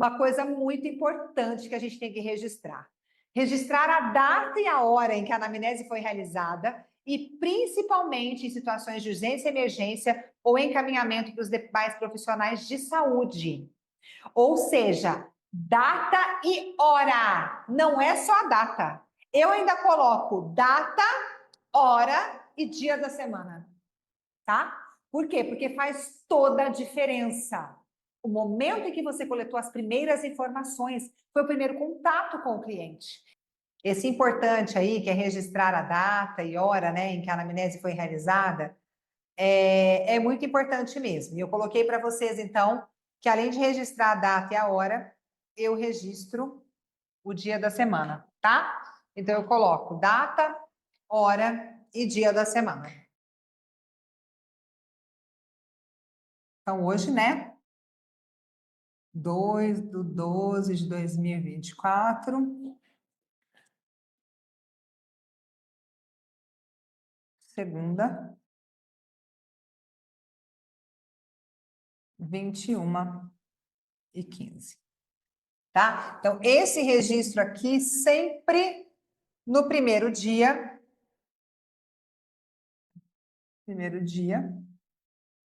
uma coisa muito importante que a gente tem que registrar. Registrar a data e a hora em que a anamnese foi realizada e principalmente em situações de urgência e emergência ou encaminhamento para os demais profissionais de saúde. Ou seja, data e hora, não é só a data. Eu ainda coloco data, hora e dia da semana, tá? Por quê? Porque faz toda a diferença. O momento em que você coletou as primeiras informações foi o primeiro contato com o cliente. Esse importante aí, que é registrar a data e hora, né, em que a anamnese foi realizada, é muito importante mesmo. E eu coloquei para vocês, então, que além de registrar a data e a hora, eu registro o dia da semana, tá? Então, eu coloco data, hora e dia da semana. Então, hoje, né? 2/12/2024. Segunda, 21h15. Tá? Então, esse registro aqui sempre no primeiro dia,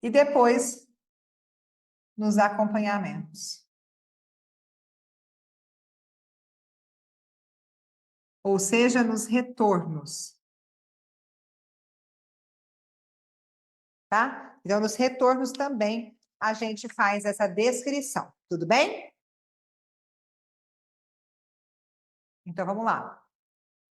e depois nos acompanhamentos. Ou seja, nos retornos. Tá? Então, nos retornos também a gente faz essa descrição. Tudo bem? Então, vamos lá.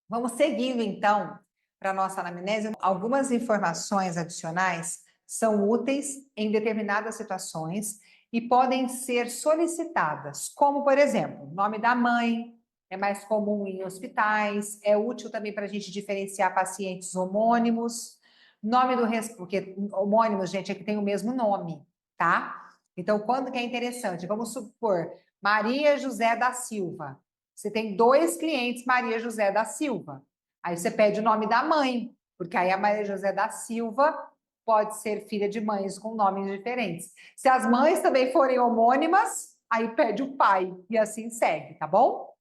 Vamos seguindo, então, para a nossa anamnese. Algumas informações adicionais são úteis em determinadas situações e podem ser solicitadas, como, por exemplo, nome da mãe, é mais comum em hospitais, é útil também para a gente diferenciar pacientes homônimos, nome do porque homônimos, gente, é que tem o mesmo nome, tá? Então, quando que é interessante? Vamos supor, Maria José da Silva. Você tem 2 clientes Maria José da Silva. Aí você pede o nome da mãe, porque aí a Maria José da Silva pode ser filha de mães com nomes diferentes. Se as mães também forem homônimas, aí pede o pai e assim segue, tá bom?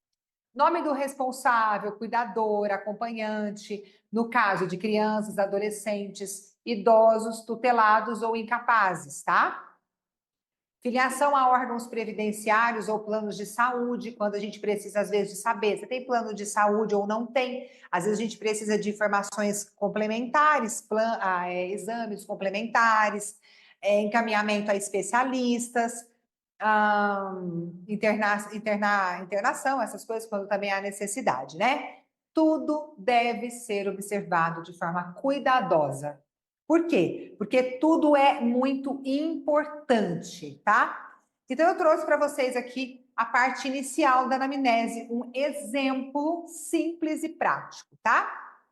Nome do responsável, cuidador, acompanhante, no caso de crianças, adolescentes, idosos, tutelados ou incapazes, tá? Filiação a órgãos previdenciários ou planos de saúde, quando a gente precisa, às vezes, de saber se tem plano de saúde ou não tem. Às vezes, a gente precisa de informações complementares, exames complementares, encaminhamento a especialistas, internação, essas coisas, quando também há necessidade, né? Tudo deve ser observado de forma cuidadosa. Por quê? Porque tudo é muito importante, tá? Então, eu trouxe para vocês aqui a parte inicial da anamnese, um exemplo simples e prático, tá?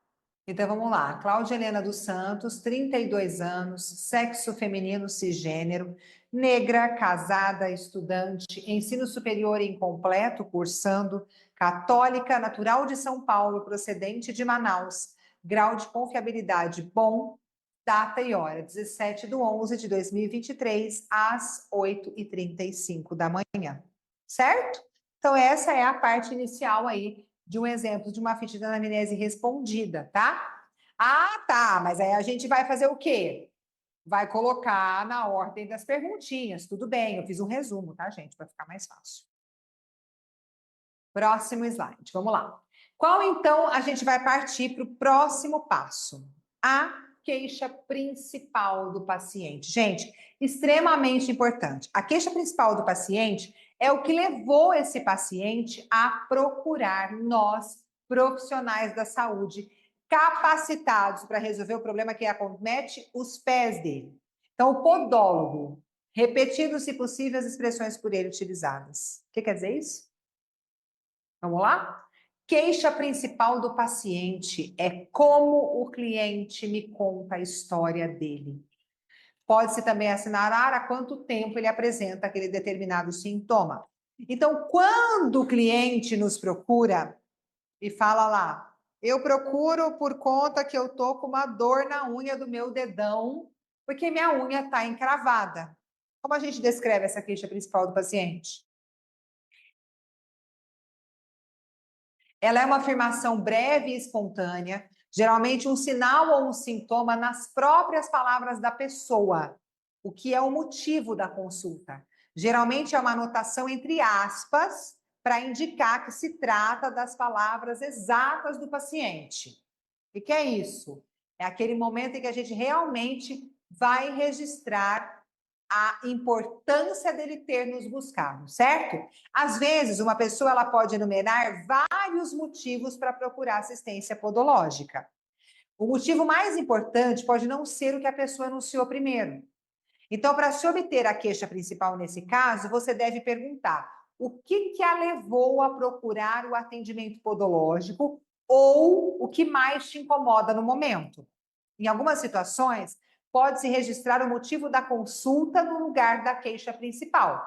Então, vamos lá. Cláudia Helena dos Santos, 32 anos, sexo feminino cisgênero, negra, casada, estudante, ensino superior incompleto, cursando, católica, natural de São Paulo, procedente de Manaus, grau de confiabilidade bom, data e hora, 17/11/2023, às 8h35 da manhã. Certo? Então, essa é a parte inicial aí de um exemplo de uma ficha de anamnese respondida, tá? Ah, tá, mas aí a gente vai fazer o quê? Vai colocar na ordem das perguntinhas. Tudo bem, eu fiz um resumo, tá, gente? Para ficar mais fácil. Próximo slide, vamos lá. Qual, então, a gente vai partir para o próximo passo? A queixa principal do paciente. Gente, extremamente importante. A queixa principal do paciente é o que levou esse paciente a procurar nós, profissionais da saúde, capacitados para resolver o problema que acomete os pés dele. Então, o podólogo, repetindo, se possível, as expressões por ele utilizadas. O que quer dizer isso? Vamos lá? Queixa principal do paciente é como o cliente me conta a história dele. Pode-se também assinalar há quanto tempo ele apresenta aquele determinado sintoma. Então, quando o cliente nos procura e fala lá, eu procuro por conta que eu tô com uma dor na unha do meu dedão, porque minha unha está encravada. Como a gente descreve essa queixa principal do paciente? Ela é uma afirmação breve e espontânea, geralmente um sinal ou um sintoma nas próprias palavras da pessoa, o que é o motivo da consulta. Geralmente é uma anotação entre aspas para indicar que se trata das palavras exatas do paciente. O que é isso? É aquele momento em que a gente realmente vai registrar a importância dele ter nos buscado, certo? Às vezes, uma pessoa ela pode enumerar vários motivos para procurar assistência podológica. O motivo mais importante pode não ser o que a pessoa anunciou primeiro. Então, para se obter a queixa principal nesse caso, você deve perguntar o que a levou a procurar o atendimento podológico ou o que mais te incomoda no momento. Em algumas situações, pode-se registrar o motivo da consulta no lugar da queixa principal.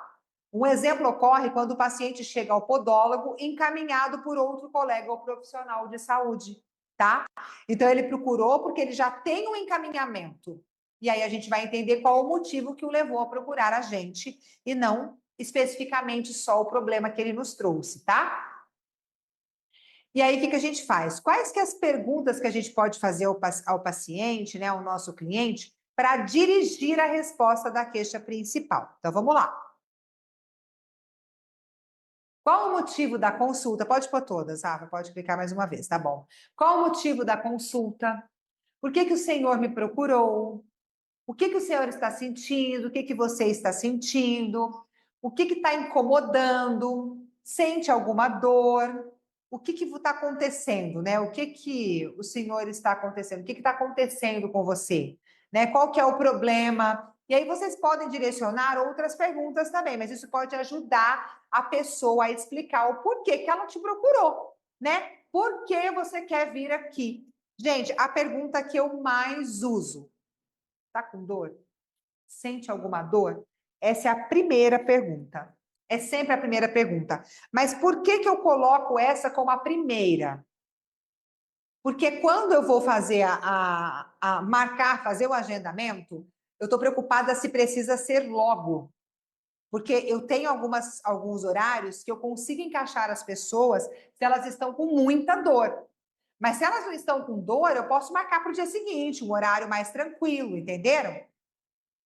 Um exemplo ocorre quando o paciente chega ao podólogo encaminhado por outro colega ou profissional de saúde, tá? Então, ele procurou porque ele já tem um encaminhamento. E aí a gente vai entender qual o motivo que o levou a procurar a gente e não especificamente só o problema que ele nos trouxe, tá? E aí, o que a gente faz? Quais que as perguntas que a gente pode fazer ao paciente, né, ao nosso cliente, para dirigir a resposta da queixa principal? Então, vamos lá. Qual o motivo da consulta? Pode pôr todas, Rafa, pode clicar mais uma vez, tá bom. Qual o motivo da consulta? Por que o senhor me procurou? O que o senhor está sentindo? O que você está sentindo? O que está incomodando? Sente alguma dor? O que está acontecendo, né? O que o senhor está acontecendo? O que está acontecendo com você? Né? Qual que é o problema? E aí vocês podem direcionar outras perguntas também, mas isso pode ajudar a pessoa a explicar o porquê que ela te procurou, né? Por que você quer vir aqui? Gente, a pergunta que eu mais uso: tá com dor? Sente alguma dor? Essa é a primeira pergunta. É sempre a primeira pergunta. Mas por que eu coloco essa como a primeira? Porque quando eu vou fazer a marcar, fazer o agendamento, eu estou preocupada se precisa ser logo. Porque eu tenho alguns horários que eu consigo encaixar as pessoas se elas estão com muita dor. Mas se elas não estão com dor, eu posso marcar para o dia seguinte, um horário mais tranquilo, entenderam?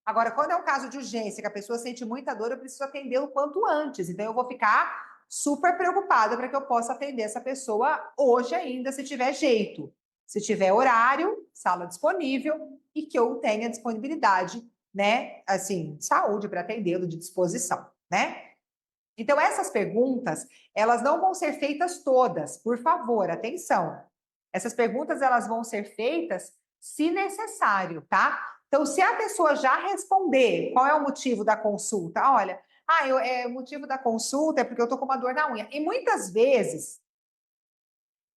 Agora, quando é um caso de urgência, que a pessoa sente muita dor, eu preciso atender o quanto antes. Então, eu vou ficar super preocupada para que eu possa atender essa pessoa hoje ainda, se tiver jeito. Se tiver horário, sala disponível e que eu tenha disponibilidade, né? Assim, saúde para atendê-lo, de disposição, né? Então, essas perguntas, elas não vão ser feitas todas, por favor, atenção. Essas perguntas, elas vão ser feitas se necessário, tá? Então, se a pessoa já responder qual é o motivo da consulta, olha, o motivo da consulta é porque eu tô com uma dor na unha. E muitas vezes,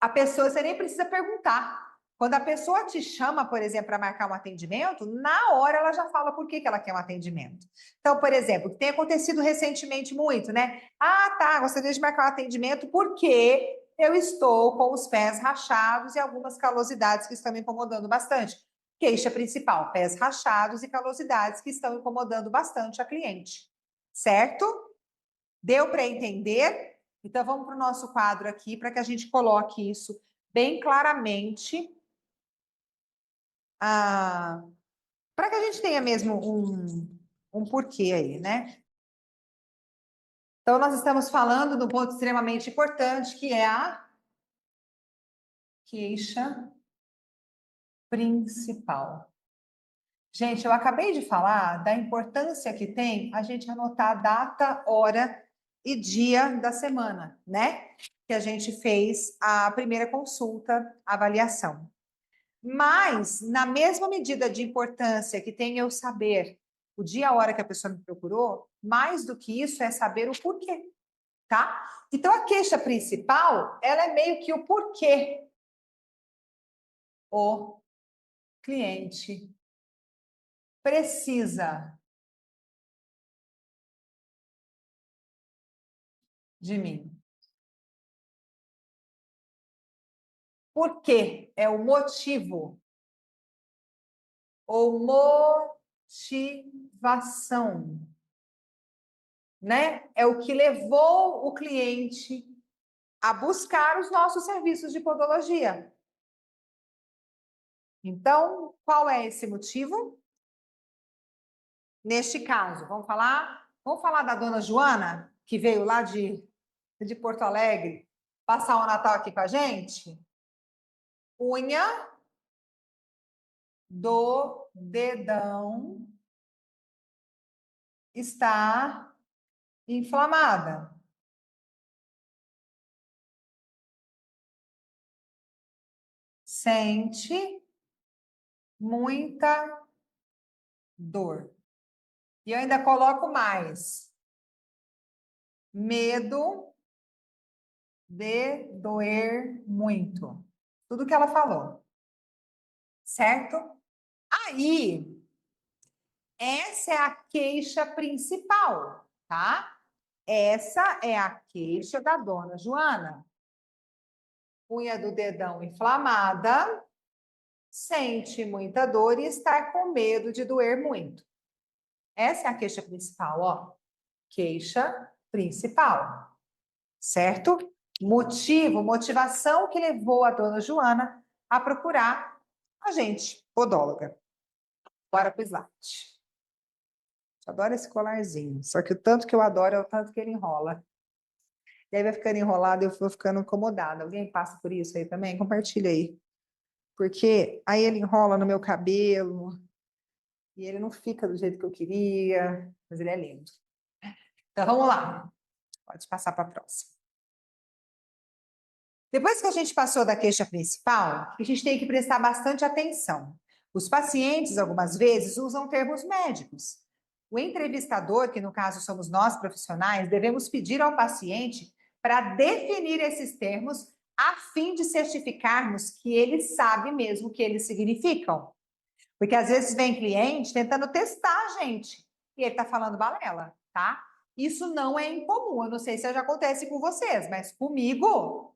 a pessoa, você nem precisa perguntar. Quando a pessoa te chama, por exemplo, para marcar um atendimento, na hora ela já fala por que ela quer um atendimento. Então, por exemplo, o que tem acontecido recentemente muito, né? Ah, tá, gostaria de marcar um atendimento porque eu estou com os pés rachados e algumas calosidades que estão me incomodando bastante. Queixa principal, pés rachados e calosidades que estão incomodando bastante a cliente. Certo? Deu para entender? Então, vamos para o nosso quadro aqui para que a gente coloque isso bem claramente, para que a gente tenha mesmo um porquê aí, né? Então, nós estamos falando do ponto extremamente importante, que é a queixa principal. Gente, eu acabei de falar da importância que tem a gente anotar a data, hora e dia da semana, né? Que a gente fez a primeira consulta, avaliação. Mas, na mesma medida de importância que tem eu saber o dia, a hora que a pessoa me procurou, mais do que isso é saber o porquê, tá? Então, a queixa principal, ela é meio que o porquê o cliente precisa de mim. Por quê? É o motivo ou motivação, né? É o que levou o cliente a buscar os nossos serviços de podologia. Então, qual é esse motivo? Neste caso, vamos falar da dona Joana, que veio lá de Porto Alegre, passar o Natal aqui com a gente? Unha do dedão está inflamada. Sente muita dor. E eu ainda coloco mais. Medo de doer muito. Tudo que ela falou. Certo? Aí, essa é a queixa principal, tá? Essa é a queixa da dona Joana. Unha do dedão inflamada, sente muita dor e está com medo de doer muito. Essa é a queixa principal, ó. Queixa principal. Certo? Motivação que levou a dona Joana a procurar a gente, podóloga. Bora pro slide. Eu adoro esse colarzinho, só que o tanto que eu adoro é o tanto que ele enrola. E aí vai ficando enrolado e eu vou ficando incomodada. Alguém passa por isso aí também? Compartilha aí. Porque aí ele enrola no meu cabelo e ele não fica do jeito que eu queria, mas ele é lindo. Então vamos lá. Pode passar para a próxima. Depois que a gente passou da queixa principal, a gente tem que prestar bastante atenção. Os pacientes, algumas vezes, usam termos médicos. O entrevistador, que no caso somos nós profissionais, devemos pedir ao paciente para definir esses termos a fim de certificarmos que ele sabe mesmo o que eles significam. Porque às vezes vem cliente tentando testar a gente e ele está falando balela, tá? Isso não é incomum. Eu não sei se já acontece com vocês, mas comigo,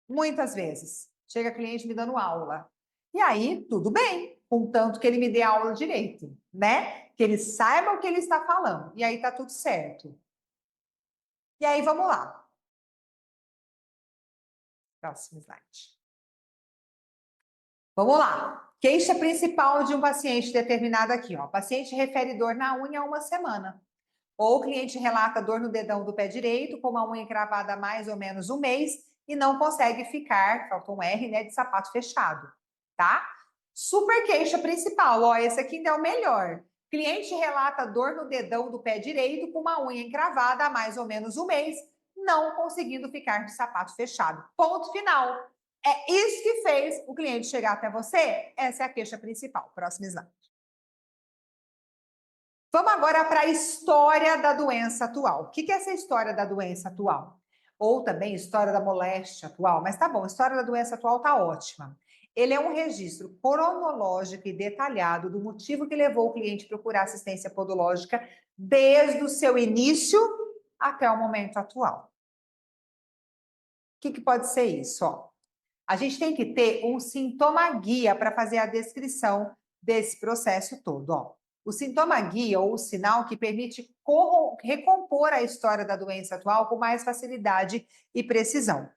muitas vezes. Chega cliente me dando aula. E aí, tudo bem, contanto que ele me dê aula direito, né? Que ele saiba o que ele está falando. E aí tá tudo certo. E aí, vamos lá. Próximo slide. Vamos lá. Queixa principal de um paciente determinado aqui, ó. O paciente refere dor na unha há uma semana. Ou o cliente relata dor no dedão do pé direito, com uma unha encravada há mais ou menos um mês, e não consegue ficar, faltou um R, né, de sapato fechado, tá? Super queixa principal, ó, esse aqui ainda é o melhor. Cliente relata dor no dedão do pé direito, com uma unha encravada há mais ou menos um mês, não conseguindo ficar de sapato fechado. Ponto final. É isso que fez o cliente chegar até você? Essa é a queixa principal. Próximo slide. Vamos agora para a história da doença atual. O que é essa história da doença atual? Ou também história da moléstia atual, mas tá bom, a história da doença atual tá ótima. Ele é um registro cronológico e detalhado do motivo que levou o cliente a procurar assistência podológica desde o seu início até o momento atual. O que pode ser isso? Ó, a gente tem que ter um sintoma guia para fazer a descrição desse processo todo. Ó. O sintoma guia ou o sinal que permite recompor a história da doença atual com mais facilidade e precisão.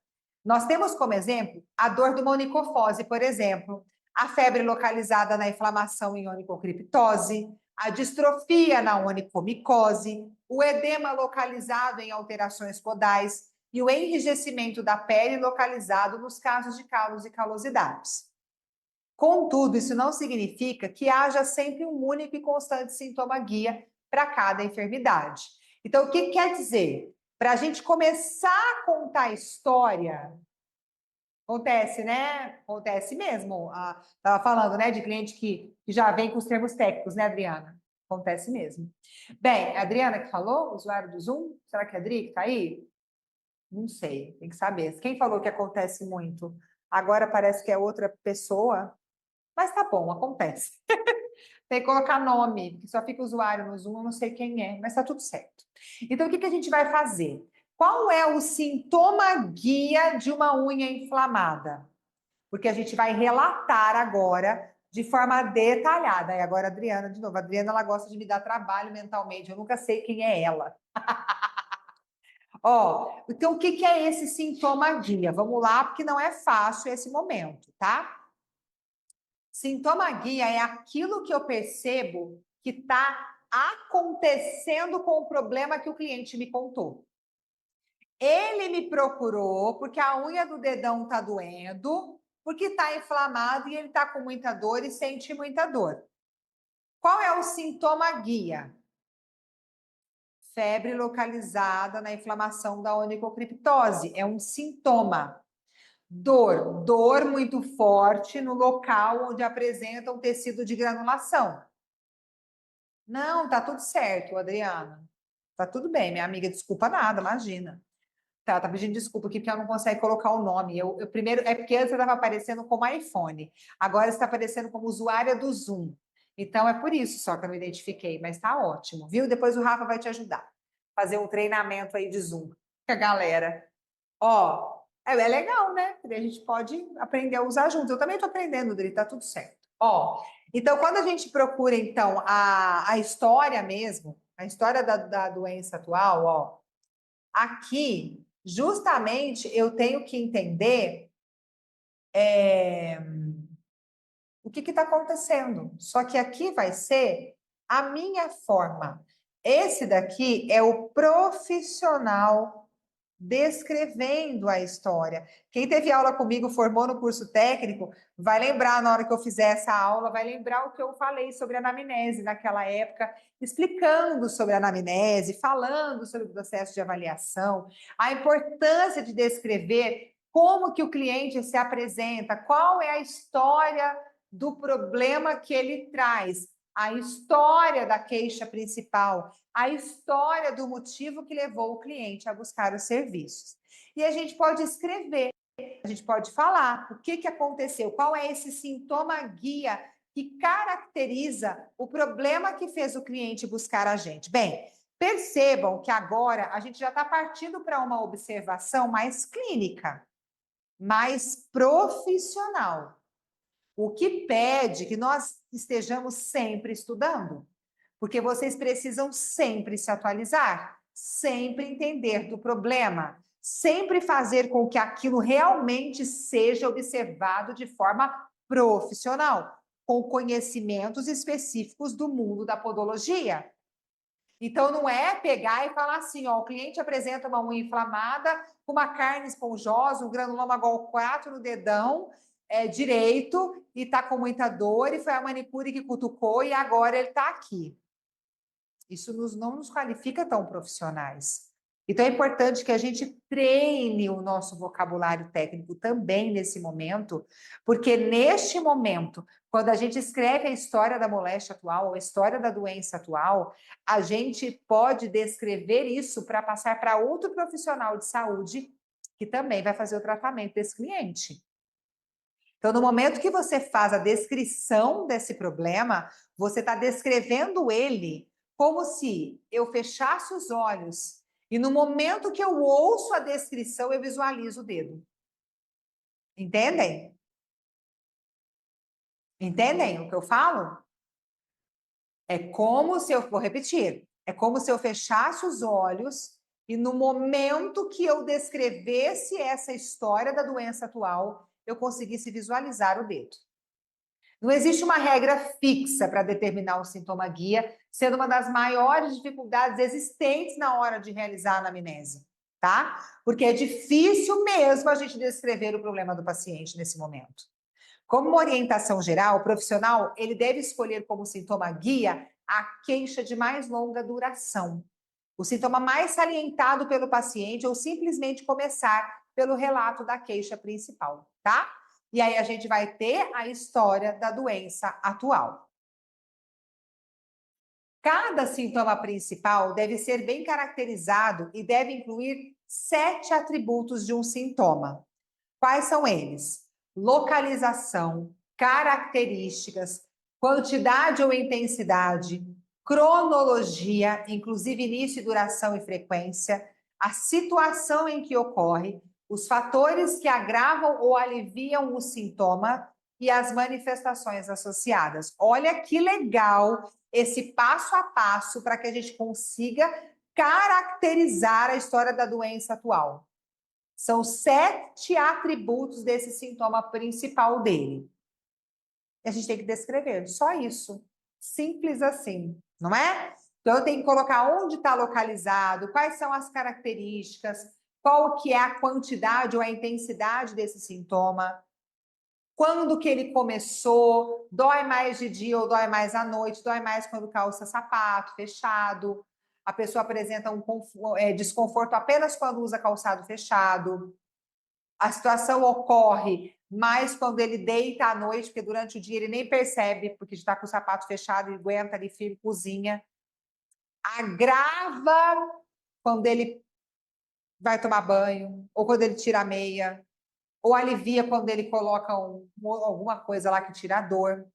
Nós temos como exemplo a dor de uma onicofose, por exemplo, a febre localizada na inflamação em onicocriptose, a distrofia na onicomicose, o edema localizado em alterações podais e o enrijecimento da pele localizado nos casos de calos e calosidades. Contudo, isso não significa que haja sempre um único e constante sintoma guia para cada enfermidade. Então, o que quer dizer? Para a gente começar a contar a história, acontece, né? Acontece mesmo. Estava falando, né, de cliente que já vem com os termos técnicos, né, Adriana? Acontece mesmo. Bem, a Adriana que falou, usuário do Zoom, será que é a Adri que está aí? Não sei, tem que saber. Quem falou que acontece muito? Agora parece que é outra pessoa. Mas tá bom, acontece. Tem que colocar nome, porque só fica usuário no Zoom, eu não sei quem é, mas tá tudo certo. Então, o que a gente vai fazer? Qual é o sintoma guia de uma unha inflamada? Porque a gente vai relatar agora de forma detalhada. E agora, a Adriana, de novo, a Adriana, ela gosta de me dar trabalho mentalmente, eu nunca sei quem é ela. Ó, então o que que é esse sintoma guia? Vamos lá, porque não é fácil esse momento, tá? Sintoma guia é aquilo que eu percebo que está acontecendo com o problema que o cliente me contou. Ele me procurou porque a unha do dedão está doendo, porque está inflamado e ele está com muita dor e sente muita dor. Qual é o sintoma guia? Febre localizada na inflamação da onicocriptose. É um sintoma. Dor muito forte no local onde apresenta um tecido de granulação. Não, tá tudo certo, Adriana. Tá tudo bem, minha amiga, desculpa nada, imagina. Tá pedindo desculpa aqui porque eu não consigo colocar o nome. Eu primeiro, é porque antes eu estava aparecendo como iPhone, agora está aparecendo como usuária do Zoom. Então é por isso só que eu não identifiquei, mas tá ótimo, viu? Depois o Rafa vai te ajudar. Fazer um treinamento aí de Zoom com a galera. Ó, é legal, né? Porque a gente pode aprender a usar juntos. Eu também estou aprendendo, Dri, tá tudo certo. Ó, então quando a gente procura, então, a história mesmo, a história da doença atual, ó, aqui, justamente, eu tenho que entender o que está acontecendo. Só que aqui vai ser a minha forma. Esse daqui é o profissional descrevendo a história. Quem teve aula comigo, formou no curso técnico, vai lembrar na hora que eu fizer essa aula, vai lembrar o que eu falei sobre a anamnese naquela época, explicando sobre a anamnese, falando sobre o processo de avaliação, a importância de descrever como que o cliente se apresenta, qual é a história do problema que ele traz, a história da queixa principal, a história do motivo que levou o cliente a buscar os serviços. E a gente pode escrever, a gente pode falar o que aconteceu, qual é esse sintoma guia que caracteriza o problema que fez o cliente buscar a gente. Bem, percebam que agora a gente já está partindo para uma observação mais clínica, mais profissional. O que pede que nós estejamos sempre estudando, porque vocês precisam sempre se atualizar, sempre entender do problema, sempre fazer com que aquilo realmente seja observado de forma profissional, com conhecimentos específicos do mundo da podologia. Então, não é pegar e falar assim, ó, o cliente apresenta uma unha inflamada, com uma carne esponjosa, um granuloma Gol4 no dedão direito, e tá com muita dor, e foi a manicure que cutucou, e agora ele tá aqui. Isso não nos qualifica tão profissionais. Então, é importante que a gente treine o nosso vocabulário técnico também nesse momento, porque neste momento, quando a gente escreve a história da moléstia atual, a história da doença atual, a gente pode descrever isso para passar para outro profissional de saúde que também vai fazer o tratamento desse cliente. Então, no momento que você faz a descrição desse problema, você está descrevendo ele como se eu fechasse os olhos e no momento que eu ouço a descrição, eu visualizo o dedo. Entendem? Entendem o que eu falo? É como se eu, vou repetir, é como se eu fechasse os olhos e no momento que eu descrevesse essa história da doença atual, eu conseguisse visualizar o dedo. Não existe uma regra fixa para determinar o sintoma guia, sendo uma das maiores dificuldades existentes na hora de realizar a anamnese, tá? Porque é difícil mesmo a gente descrever o problema do paciente nesse momento. Como uma orientação geral, o profissional ele deve escolher como sintoma guia a queixa de mais longa duração, o sintoma mais salientado pelo paciente ou simplesmente começar pelo relato da queixa principal, tá? E aí a gente vai ter a história da doença atual. Cada sintoma principal deve ser bem caracterizado e deve incluir 7 atributos de um sintoma. Quais são eles? Localização, características, quantidade ou intensidade, cronologia, inclusive início, duração e frequência, a situação em que ocorre, os fatores que agravam ou aliviam o sintoma e as manifestações associadas. Olha que legal esse passo a passo para que a gente consiga caracterizar a história da doença atual. São 7 atributos desse sintoma principal dele. E a gente tem que descrever, só isso. Simples assim, não é? Então, eu tenho que colocar onde está localizado, quais são as características, qual que é a quantidade ou a intensidade desse sintoma, quando que ele começou, dói mais de dia ou dói mais à noite, dói mais quando calça sapato fechado, a pessoa apresenta um desconforto apenas quando usa calçado fechado, a situação ocorre mais quando ele deita à noite, porque durante o dia ele nem percebe, porque está com o sapato fechado e aguenta ali firme, cozinha. Agrava quando ele vai tomar banho, ou quando ele tira a meia, ou alivia quando ele coloca alguma coisa lá que tira a dor.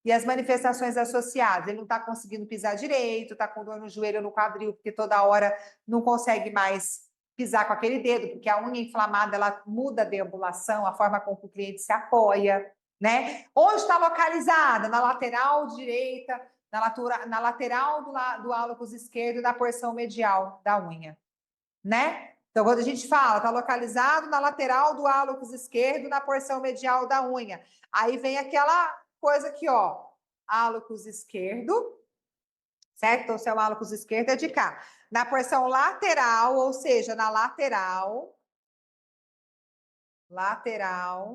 E as manifestações associadas, ele não está conseguindo pisar direito, está com dor no joelho ou no quadril, porque toda hora não consegue mais pisar com aquele dedo, porque a unha inflamada, ela muda a deambulação, a forma como o cliente se apoia, né? Onde está localizada? Na lateral direita, na lateral do hálocus esquerdo e na porção medial da unha, né? Então, quando a gente fala, está localizado na lateral do hálocus esquerdo, na porção medial da unha. Aí vem aquela coisa aqui, ó, hálocus esquerdo, certo? Então, seu hálocus esquerdo é de cá. Na porção lateral, ou seja, na lateral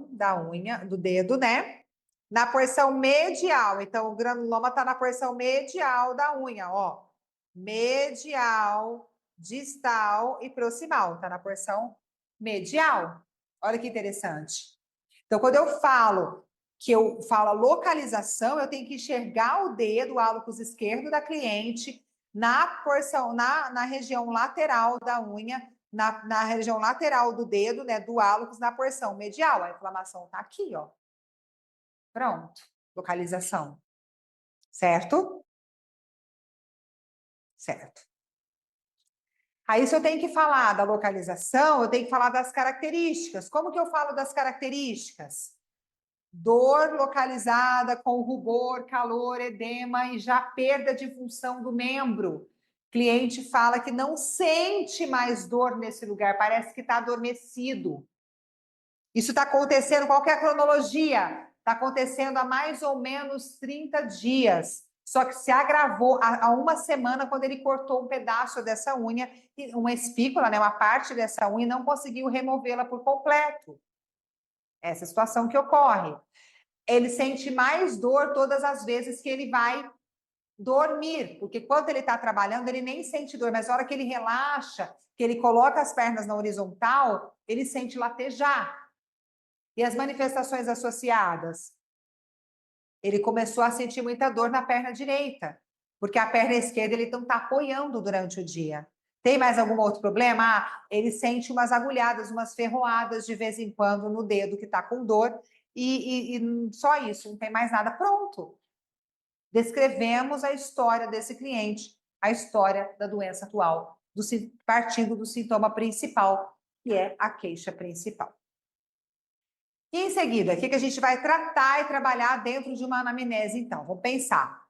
da unha, do dedo, né? Na porção medial. Então, o granuloma está na porção medial da unha, ó. Medial, distal e proximal. Está na porção medial. Olha que interessante. Então, quando eu falo a localização, eu tenho que enxergar o dedo, o hálocus esquerdo da cliente, na porção, na região lateral da unha, na região lateral do dedo, né, do hálocus, na porção medial. A inflamação está aqui, ó. Pronto. Localização. Certo? Certo. Aí, se eu tenho que falar da localização, eu tenho que falar das características. Como que eu falo das características? Dor localizada com rubor, calor, edema e já perda de função do membro. Cliente fala que não sente mais dor nesse lugar, parece que está adormecido. Isso está acontecendo, qual que é a cronologia? Está acontecendo há mais ou menos 30 dias. Só que se agravou há uma semana, quando ele cortou um pedaço dessa unha, uma espícula, né, uma parte dessa unha, e não conseguiu removê-la por completo. Essa é a situação que ocorre. Ele sente mais dor todas as vezes que ele vai dormir, porque quando ele está trabalhando, ele nem sente dor, mas na hora que ele relaxa, que ele coloca as pernas na horizontal, ele sente latejar. E as manifestações associadas? Ele começou a sentir muita dor na perna direita, porque a perna esquerda ele não está apoiando durante o dia. Tem mais algum outro problema? Ah, ele sente umas agulhadas, umas ferroadas de vez em quando no dedo que está com dor, e só isso, não tem mais nada. Pronto. Descrevemos a história desse cliente, a história da doença atual, partindo do sintoma principal, que é a queixa principal. E em seguida, o que a gente vai tratar e trabalhar dentro de uma anamnese, então? Vamos pensar.